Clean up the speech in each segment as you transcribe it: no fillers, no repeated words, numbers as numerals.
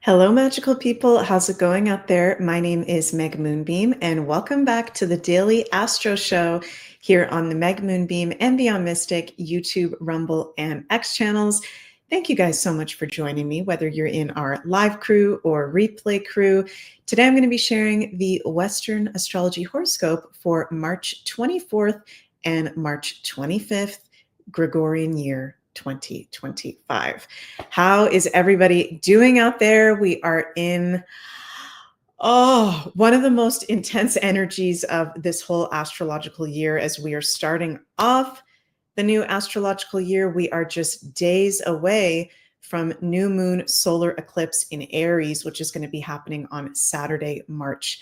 Hello, magical people. How's it going out there? My name is Meg Moonbeam, and welcome back to the Daily Astro Show here on the Meg Moonbeam and Beyond Mystic YouTube, Rumble, and X channels. Thank you guys so much for joining me, whether you're in our live crew or replay crew. Today, I'm going to be sharing the Western astrology horoscope for March 24th and March 25th, Gregorian year 2025. How is everybody doing out there? We are in one of the most intense energies of this whole astrological year as we are starting off the new astrological year. We are just days away from new moon solar eclipse in Aries, which is going to be happening on Saturday, March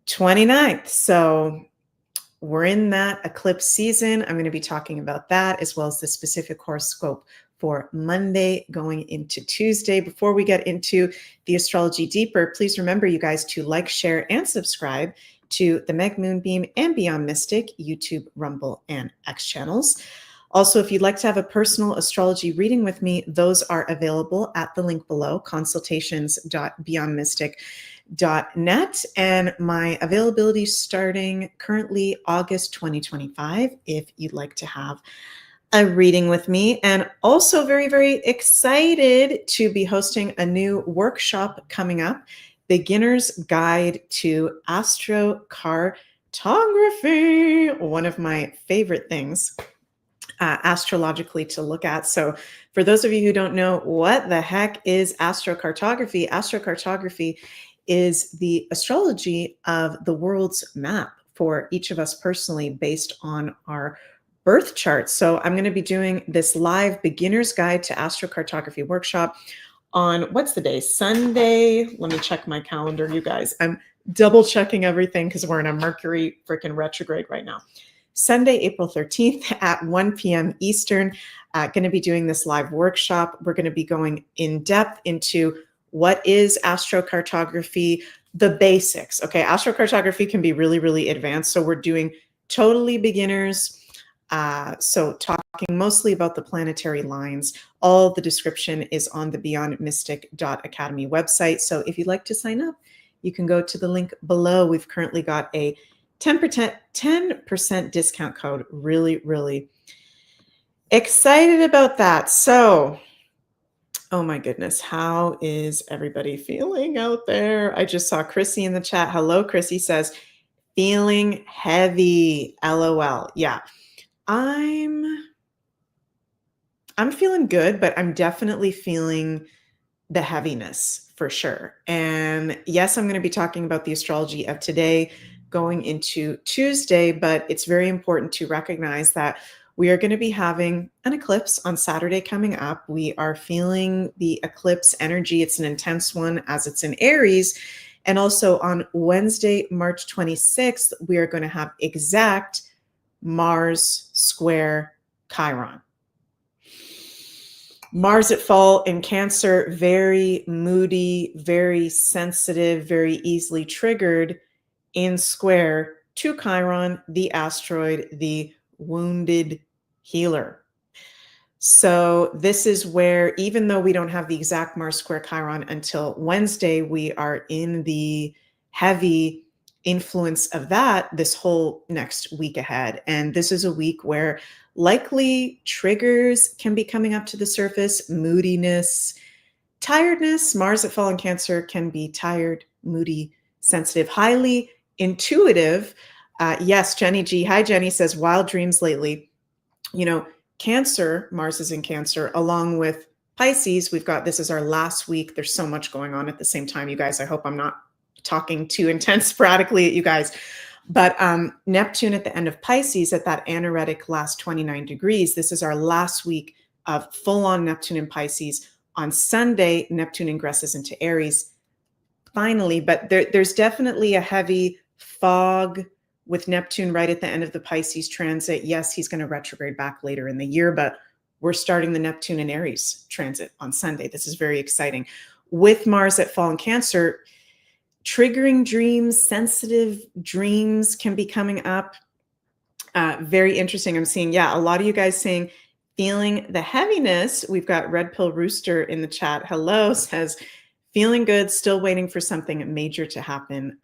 29th. So we're in that eclipse season. I'm going to be talking about that as well as the specific horoscope for Monday going into Tuesday. Before we get into the astrology deeper, please remember, you guys, to like, share, and subscribe to the Meg Moonbeam and Beyond Mystic YouTube, Rumble, and X channels. Also, if you'd like to have a personal astrology reading with me, those are available at the link below, consultations.beyondmystic.net, and my availability starting currently August 2025 if you'd like to have a reading with me. And also very, very excited to be hosting a new workshop coming up, Beginner's Guide to Astrocartography, one of my favorite things astrologically to look at. So for those of you who don't know what the heck is astrocartography, astrocartography is the astrology of the world's map for each of us personally based on our birth chart. So I'm going to be doing this live beginner's guide to astrocartography workshop on, what's the day? Sunday. Let me check my calendar, you guys. I'm double checking everything because we're in a Mercury freaking retrograde right now. Sunday, April 13th at 1 p.m. Eastern. Going to be doing this live workshop. We're going to be going in depth into what is astrocartography, the basics. Okay, astrocartography can be really, really advanced. So we're doing totally beginners. So talking mostly about the planetary lines. All the description is on the beyondmystic.academy website. So if you'd like to sign up, you can go to the link below. We've currently got a 10% discount code. Really, really excited about that. So, oh my goodness, how is everybody feeling out there? I just saw Chrissy in the chat. Hello, Chrissy says, feeling heavy, LOL. Yeah, I'm feeling good, but I'm definitely feeling the heaviness for sure. And yes, I'm going to be talking about the astrology of today going into Tuesday, but it's very important to recognize that we are going to be having an eclipse on Saturday coming up. We are feeling the eclipse energy. It's an intense one as it's in Aries. And also on Wednesday, March 26th, we are going to have exact Mars square Chiron. Mars at fall in Cancer, very moody, very sensitive, very easily triggered in square to Chiron, the asteroid, the wounded healer. So this is where, even though we don't have the exact Mars square Chiron until Wednesday, we are in the heavy influence of that this whole next week ahead. And this is a week where likely triggers can be coming up to the surface, moodiness, tiredness. Mars at fall in Cancer can be tired, moody, sensitive, highly intuitive. Yes, Jenny G. Hi, Jenny says, wild dreams lately. You know, Cancer, Mars is in Cancer, along with Pisces. We've got, this is our last week. There's so much going on at the same time, you guys. I hope I'm not talking too intense sporadically at you guys. But Neptune at the end of Pisces at that anaretic last 29 degrees. This is our last week of full-on Neptune in Pisces. On Sunday, Neptune ingresses into Aries finally, but there's definitely a heavy fog with Neptune right at the end of the Pisces transit. Yes, he's going to retrograde back later in the year, but we're starting the Neptune in Aries transit on Sunday. This is very exciting. With Mars at fall in Cancer, triggering dreams, sensitive dreams can be coming up. Very interesting. I'm seeing, yeah, a lot of you guys saying, feeling the heaviness. We've got Red Pill Rooster in the chat. Hello, says, feeling good, still waiting for something major to happen.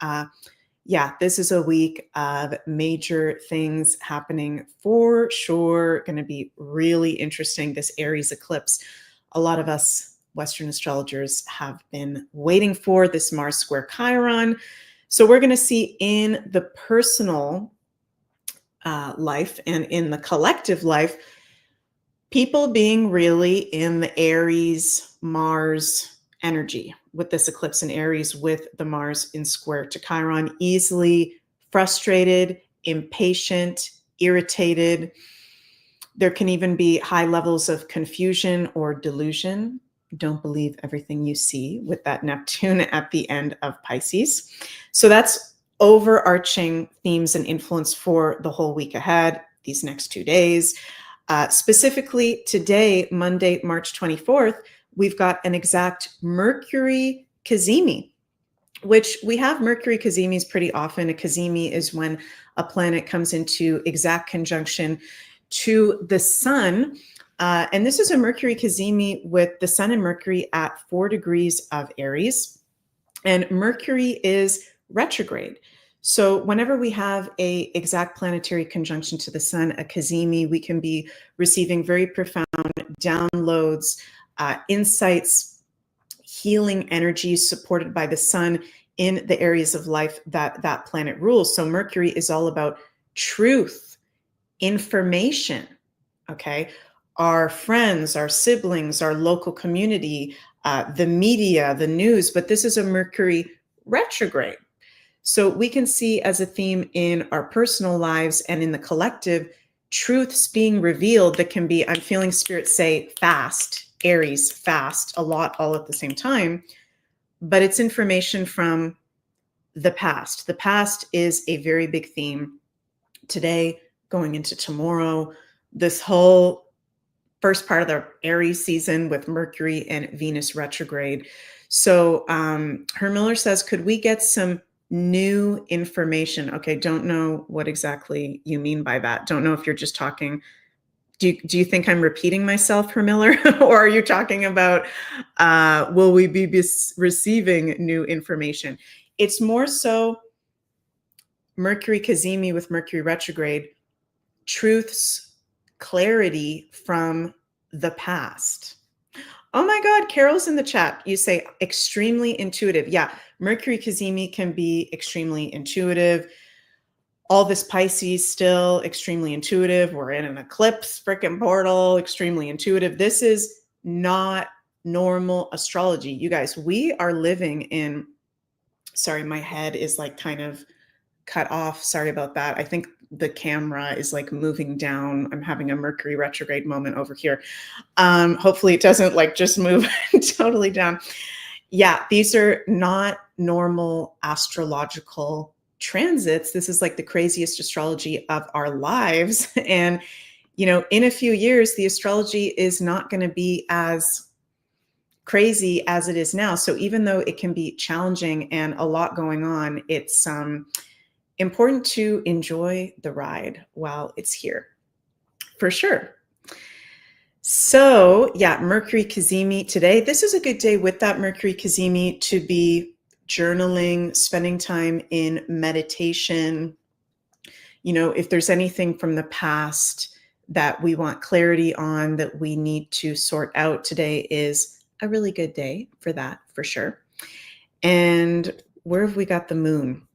Yeah, this is a week of major things happening for sure. Going to be really interesting. This Aries eclipse, a lot of us Western astrologers have been waiting for this Mars square Chiron. So we're going to see in the personal life and in the collective life, people being really in the Aries Mars energy with this eclipse in Aries with the Mars in square to Chiron, easily frustrated, impatient, irritated. There can even be high levels of confusion or delusion. Don't believe everything you see with that Neptune at the end of Pisces. So that's overarching themes and influence for the whole week ahead, these next 2 days. Specifically today, Monday, March 24th, we've got an exact Mercury Kazimi, which we have Mercury Kazimis pretty often. A Kazimi is when a planet comes into exact conjunction to the sun. And this is a Mercury Kazimi with the sun and Mercury at 4 degrees of Aries. And Mercury is retrograde. So whenever we have a exact planetary conjunction to the sun, a Kazimi, we can be receiving very profound downloads, insights, healing energies supported by the sun in the areas of life that that planet rules. So Mercury is all about truth, information, okay? Our friends, our siblings, our local community, the media, the news, but this is a Mercury retrograde. So we can see as a theme in our personal lives and in the collective, truths being revealed that can be, I'm feeling spirit say fast, Aries, fast, a lot, all at the same time, but it's information from the past. The past is a very big theme today, going into tomorrow, this whole first part of the Aries season with Mercury and Venus retrograde. So Herr Miller says, could we get some new information? Okay, don't know what exactly you mean by that. Don't know if you're just talking. Do you think I'm repeating myself, Herr Miller? Or are you talking about will we be receiving new information? It's more so Mercury Kazimi with Mercury retrograde, truths, clarity from the past. Oh my God, Carol's in the chat. You say extremely intuitive. Yeah, Mercury Kazimi can be extremely intuitive. All this Pisces still extremely intuitive. We're in an eclipse freaking portal, extremely intuitive. This is not normal astrology. You guys, we are living in, sorry, my head is like kind of cut off. Sorry about that. I think the camera is like moving down. I'm having a Mercury retrograde moment over here. Hopefully it doesn't like just move totally down. Yeah, these are not normal astrological transits. This is like the craziest astrology of our lives. And, you know, in a few years, the astrology is not going to be as crazy as it is now. So even though it can be challenging and a lot going on, it's important to enjoy the ride while it's here, for sure. So yeah, Mercury Kazimi today. This is a good day with that Mercury Kazimi to be journaling, spending time in meditation. You know, if there's anything from the past that we want clarity on, that we need to sort out, today is a really good day for that, for sure. And where have we got the moon?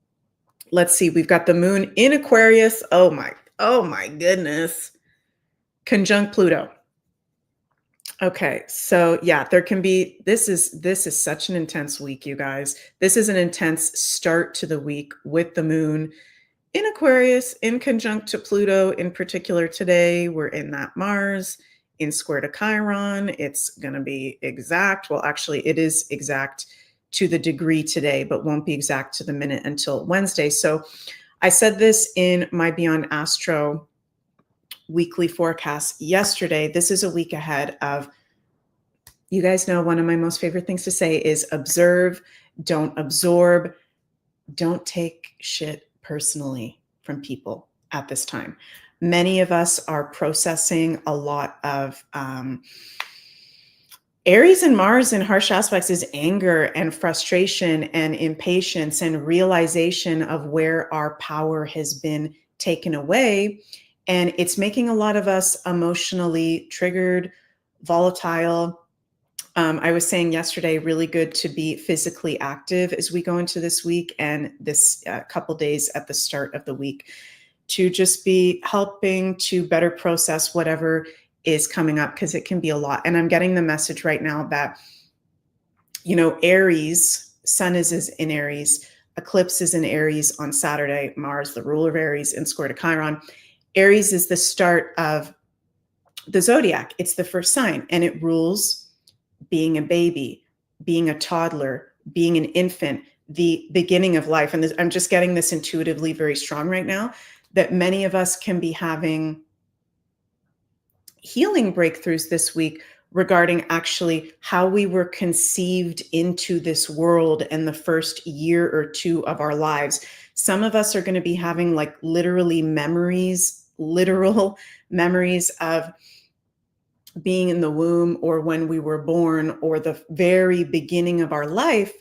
Let's see, we've got the moon in Aquarius. Oh my goodness. Conjunct Pluto. Okay, so yeah, there can be, this is such an intense week, you guys. This is an intense start to the week with the moon in Aquarius in conjunct to Pluto. In particular today, we're in that Mars in square to Chiron. It's going to be exact. Well, actually, it is exact to the degree today, but won't be exact to the minute until Wednesday. So I said this in my Beyond Astro weekly forecast yesterday. This is a week ahead of, you guys know, one of my most favorite things to say is observe, don't absorb, don't take shit personally from people at this time. Many of us are processing a lot of Aries and Mars in harsh aspects is anger and frustration and impatience and realization of where our power has been taken away. And it's making a lot of us emotionally triggered, volatile. I was saying yesterday, really good to be physically active as we go into this week and this couple days at the start of the week, to just be helping to better process whatever is coming up, because it can be a lot. And I'm getting the message right now that, Aries, Sun is in Aries, Eclipse is in Aries on Saturday, Mars, the ruler of Aries, in square to Chiron. Aries is the start of the zodiac. It's the first sign, and it rules being a baby, being a toddler, being an infant, the beginning of life. And I'm just getting this intuitively very strong right now, that many of us can be having healing breakthroughs this week regarding actually how we were conceived into this world in the first year or two of our lives. Some of us are going to be having like literal memories of being in the womb, or when we were born, or the very beginning of our life.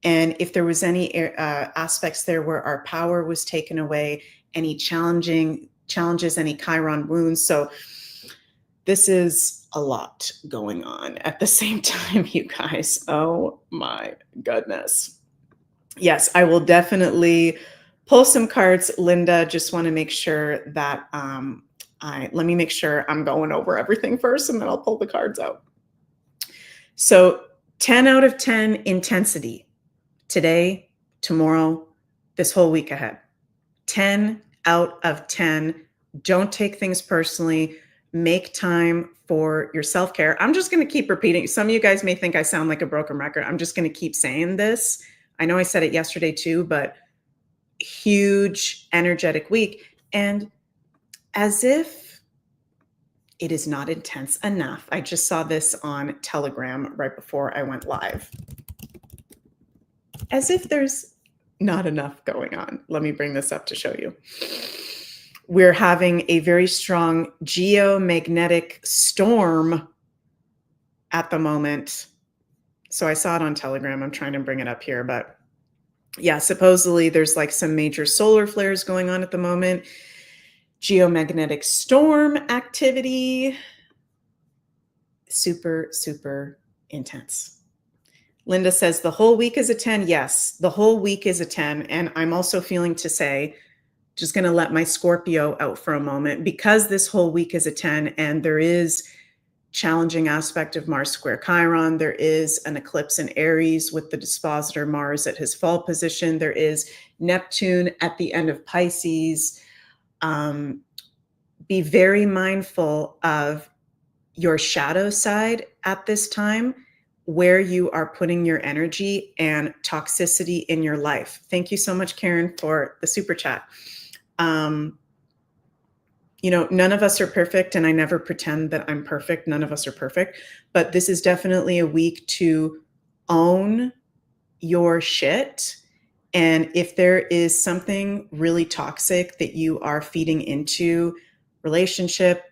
And if there was any aspects there where our power was taken away, any challenges, any Chiron wounds. So this is a lot going on at the same time, you guys. Oh my goodness. Yes, I will definitely pull some cards. Linda, just want to make sure that let me make sure I'm going over everything first, and then I'll pull the cards out. So 10 out of 10 intensity today, tomorrow, this whole week ahead. 10 out of 10. Don't take things personally. Make time for your self-care. I'm just going to keep repeating. Some of you guys may think I sound like a broken record. I'm just going to keep saying this. I know I said it yesterday too, but huge energetic week. And as if it is not intense enough, I just saw this on Telegram right before I went live. As if there's not enough going on. Let me bring this up to show you. We're having a very strong geomagnetic storm at the moment. So I saw it on Telegram. I'm trying to bring it up here, but yeah, supposedly there's like some major solar flares going on at the moment. Geomagnetic storm activity. Super, super intense. Linda says the whole week is a 10. Yes, the whole week is a 10. And I'm also feeling to say, just going to let my Scorpio out for a moment, because this whole week is a 10 and there is challenging aspect of Mars square Chiron. There is an eclipse in Aries with the dispositor Mars at his fall position. There is Neptune at the end of Pisces. Be very mindful of your shadow side at this time, where you are putting your energy and toxicity in your life. Thank you so much, Karen, for the super chat. None of us are perfect, and I never pretend that I'm perfect. None of us are perfect, but this is definitely a week to own your shit. And if there is something really toxic that you are feeding into, relationship,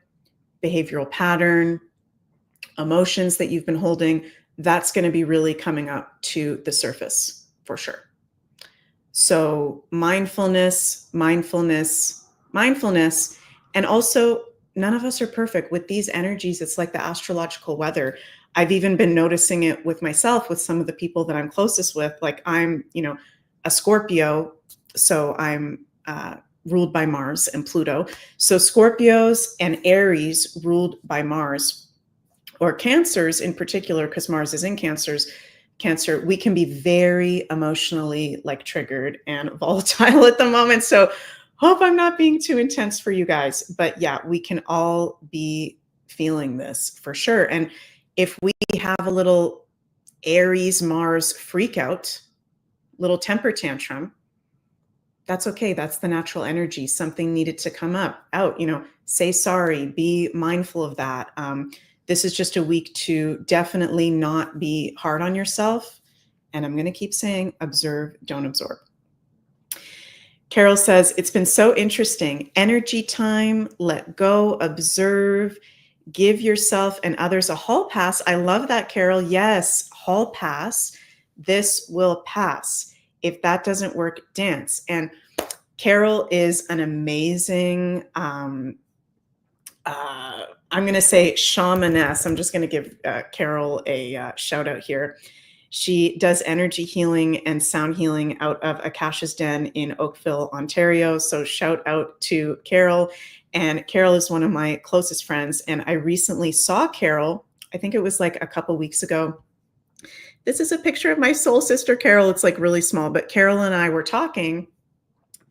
behavioral pattern, emotions that you've been holding, that's going to be really coming up to the surface for sure. So mindfulness. And also, none of us are perfect with these energies. It's like the astrological weather. I've even been noticing it with myself, with some of the people that I'm closest with. Like I'm, a Scorpio, so I'm ruled by Mars and Pluto. So Scorpios and Aries ruled by Mars, or Cancers in particular, because Mars is in Cancer, we can be very emotionally triggered and volatile at the moment. So hope I'm not being too intense for you guys. But yeah, we can all be feeling this for sure. And if we have a little Aries Mars freak out, little temper tantrum, that's okay. That's the natural energy. Something needed to come out, say sorry, be mindful of that. This is just a week to definitely not be hard on yourself. And I'm going to keep saying, observe, don't absorb. Carol says, it's been so interesting. Energy time, let go, observe, Give yourself and others a hall pass. I love that, Carol. Yes, hall pass. This will pass. If that doesn't work, dance. And Carol is an amazing, I'm going to say shamaness. I'm just going to give Carol a shout out here. She does energy healing and sound healing out of Akasha's Den in Oakville, Ontario. So shout out to Carol. And Carol is one of my closest friends. And I recently saw Carol, I think it was like a couple weeks ago. This is a picture of my soul sister, Carol. It's like really small, but Carol and I were talking,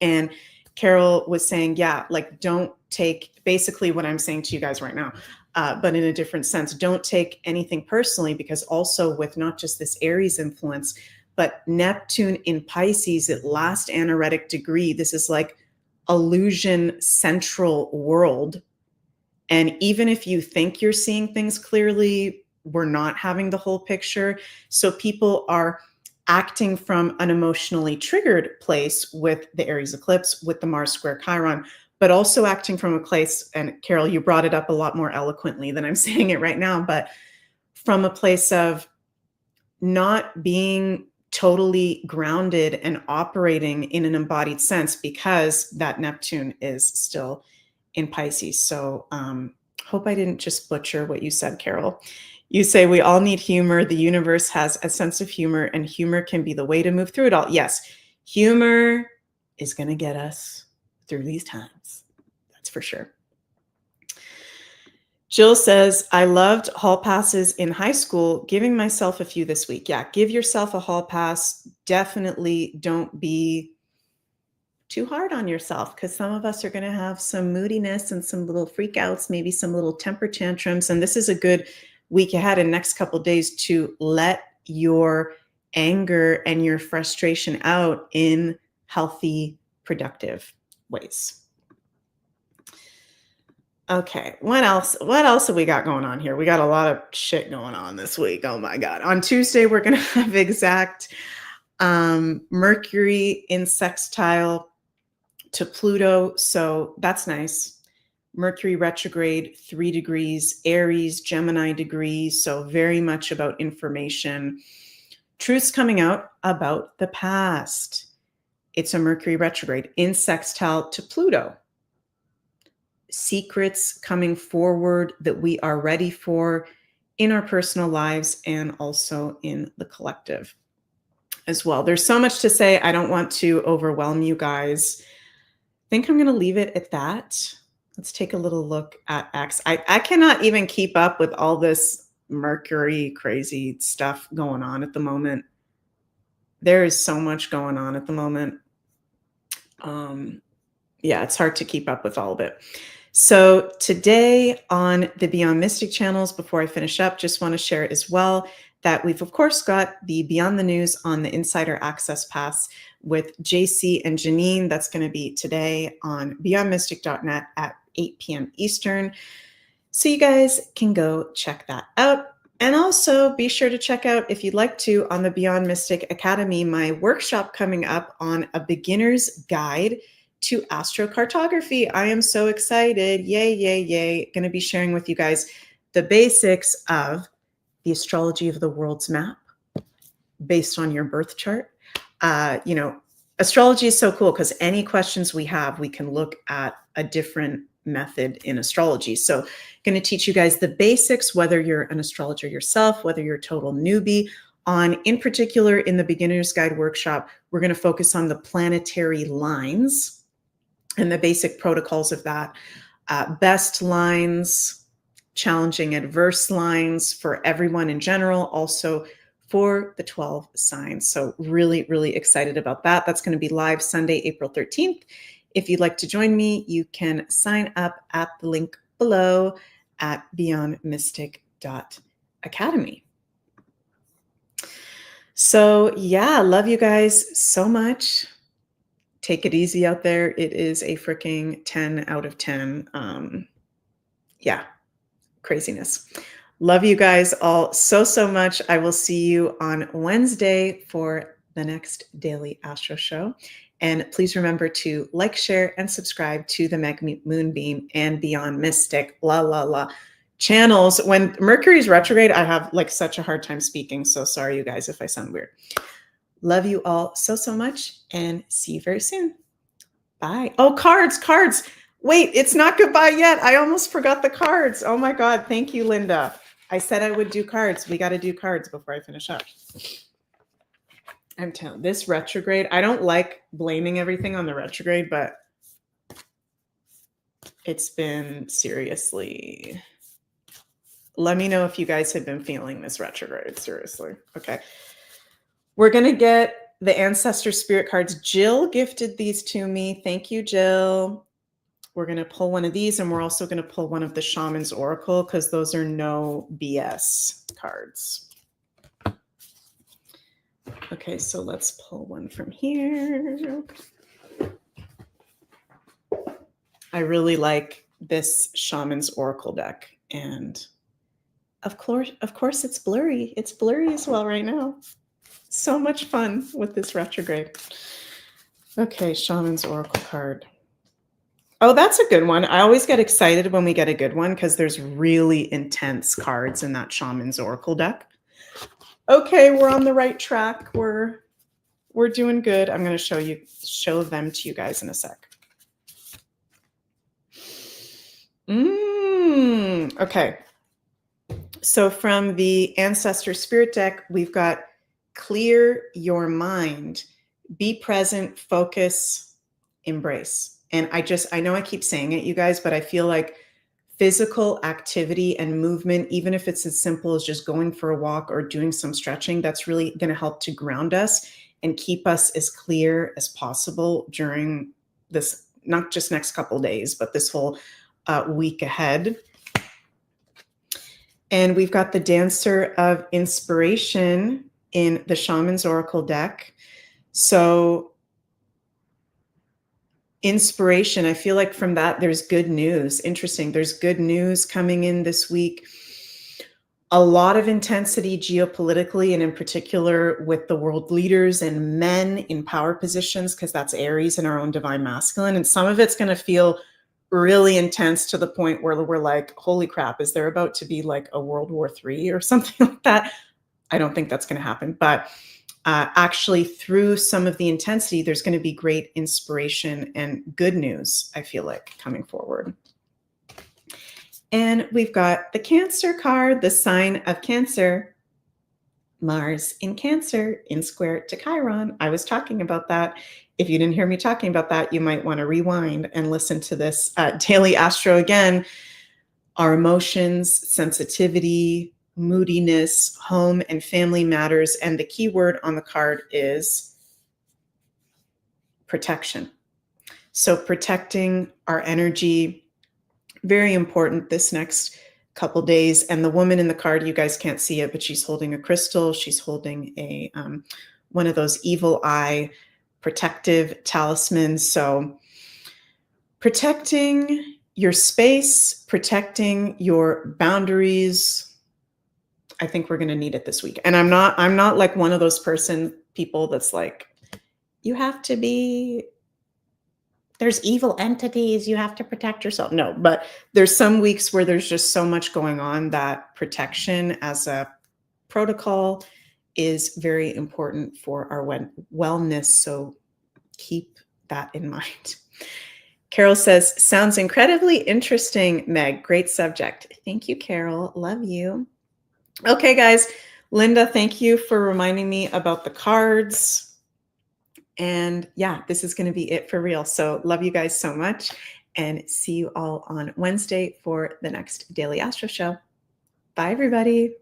and Carol was saying, yeah, like don't take basically what I'm saying to you guys right now, but in a different sense. Don't take anything personally, because also with not just this Aries influence, but Neptune in Pisces at last anaretic degree, this is like illusion central world. And even if you think you're seeing things clearly, we're not having the whole picture. So people are acting from an emotionally triggered place with the Aries eclipse, with the Mars square Chiron, but also acting from a place, and Carol, you brought it up a lot more eloquently than I'm saying it right now, but from a place of not being totally grounded and operating in an embodied sense, because that Neptune is still in Pisces. So hope I didn't just butcher what you said, Carol. You say we all need humor. The universe has a sense of humor, and humor can be the way to move through it all. Yes, humor is going to get us through these times. That's for sure. Jill says, I loved hall passes in high school, giving myself a few this week. Yeah, give yourself a hall pass. Definitely don't be too hard on yourself, because some of us are going to have some moodiness and some little freakouts, maybe some little temper tantrums. And this is a good week ahead and next couple of days to let your anger and your frustration out in healthy, productive ways. Okay, what else? What else have we got going on here? We got a lot of shit going on this week. Oh my God. On Tuesday, we're going to have exact Mercury in sextile to Pluto. So that's nice. Mercury retrograde, 3 degrees, Aries, Gemini degrees. So very much about information. Truths coming out about the past. It's a Mercury retrograde in sextile to Pluto. Secrets coming forward that we are ready for in our personal lives and also in the collective as well. There's so much to say. I don't want to overwhelm you guys. I think I'm going to leave it at that. Let's take a little look at X. I cannot even keep up with all this Mercury crazy stuff going on at the moment. There is so much going on at the moment. Yeah, it's hard to keep up with all of it. So today on the Beyond Mystic channels, before I finish up, just want to share as well that we've, of course, got the Beyond the News on the Insider Access Pass with JC and Janine. That's going to be today on beyondmystic.net at 8 p.m. Eastern. So you guys can go check that out. And also be sure to check out, if you'd like to, on the Beyond Mystic Academy, my workshop coming up on a beginner's guide to astrocartography. I am so excited. Yay, yay, yay. Going to be sharing with you guys the basics of the astrology of the world's map based on your birth chart. Astrology is so cool because any questions we have, we can look at a different method in astrology. So going to teach you guys the basics, whether you're an astrologer yourself, whether you're a total newbie. In particular, in the Beginner's Guide workshop, we're going to focus on the planetary lines and the basic protocols of that. Best lines, challenging adverse lines for everyone in general, also for the 12 signs. So really, really excited about that. That's going to be live Sunday, April 13th. If you'd like to join me, you can sign up at the link below at beyondmystic.academy. So yeah, love you guys so much. Take it easy out there. It is a freaking 10 out of 10. Yeah, craziness. Love you guys all so, so much. I will see you on Wednesday for the next Daily Astro Show. And please remember to like, share, and subscribe to the MEG Moonbeam and Beyond Mystic. La, la, la. channels. When Mercury's retrograde, I have like such a hard time speaking. So sorry, you guys, if I sound weird. Love you all so, so much and see you very soon. Bye. Oh, cards. Wait, it's not goodbye yet. I almost forgot the cards. Oh my God. Thank you, Linda. I said I would do cards. We got to do cards before I finish up. I'm telling this retrograde, I don't like blaming everything on the retrograde, but it's been seriously. Let me know if you guys have been feeling this retrograde. Seriously. Okay. We're going to get the ancestor spirit cards. Jill gifted these to me. Thank you, Jill. We're going to pull one of these, and we're also going to pull one of the Shaman's Oracle because those are no BS cards. Okay, so let's pull one from here. I really like this Shaman's Oracle deck, and of course it's blurry. It's blurry as well right now. So much fun with this retrograde. Okay, Shaman's Oracle card. Oh, that's a good one. I always get excited when we get a good one because there's really intense cards in that Shaman's Oracle deck. Okay, we're on the right track. We're doing good. I'm going to show them to you guys in a sec. Okay. So from the Ancestor Spirit deck, we've got clear your mind, be present, focus, embrace. And I know I keep saying it, you guys, but I feel like physical activity and movement, even if it's as simple as just going for a walk or doing some stretching, that's really going to help to ground us and keep us as clear as possible during this, not just next couple days, but this whole week ahead. And we've got the Dancer of Inspiration in the Shaman's Oracle deck. So inspiration, I feel like from that, there's good news. Interesting. There's good news coming in this week. A lot of intensity geopolitically, and in particular with the world leaders and men in power positions, because that's Aries in our own divine masculine. And some of it's going to feel really intense to the point where we're like, holy crap, is there about to be like a World War III or something like that? I don't think that's going to happen. But actually, through some of the intensity, there's going to be great inspiration and good news, I feel like, coming forward. And we've got the Cancer card, the sign of Cancer. Mars in Cancer in square to Chiron. I was talking about that. If you didn't hear me talking about that, you might want to rewind and listen to this daily Astro again. Our emotions, sensitivity, moodiness, home and family matters. And the key word on the card is protection. So protecting our energy, very important this next couple days. And the woman in the card, you guys can't see it, but she's holding a crystal. She's holding a one of those evil eye protective talismans. So protecting your space, protecting your boundaries. I think we're going to need it this week. And I'm not like one of those people that's like, you have to be, there's evil entities, you have to protect yourself. No, but there's some weeks where there's just so much going on that protection as a protocol is very important for our wellness. So keep that in mind. Carol says, sounds incredibly interesting, Meg. Great subject. Thank you, Carol. Love you. Okay, guys. Linda, thank you for reminding me about the cards. And yeah, this is going to be it for real. So love you guys so much and see you all on Wednesday for the next Daily Astro Show. Bye, everybody.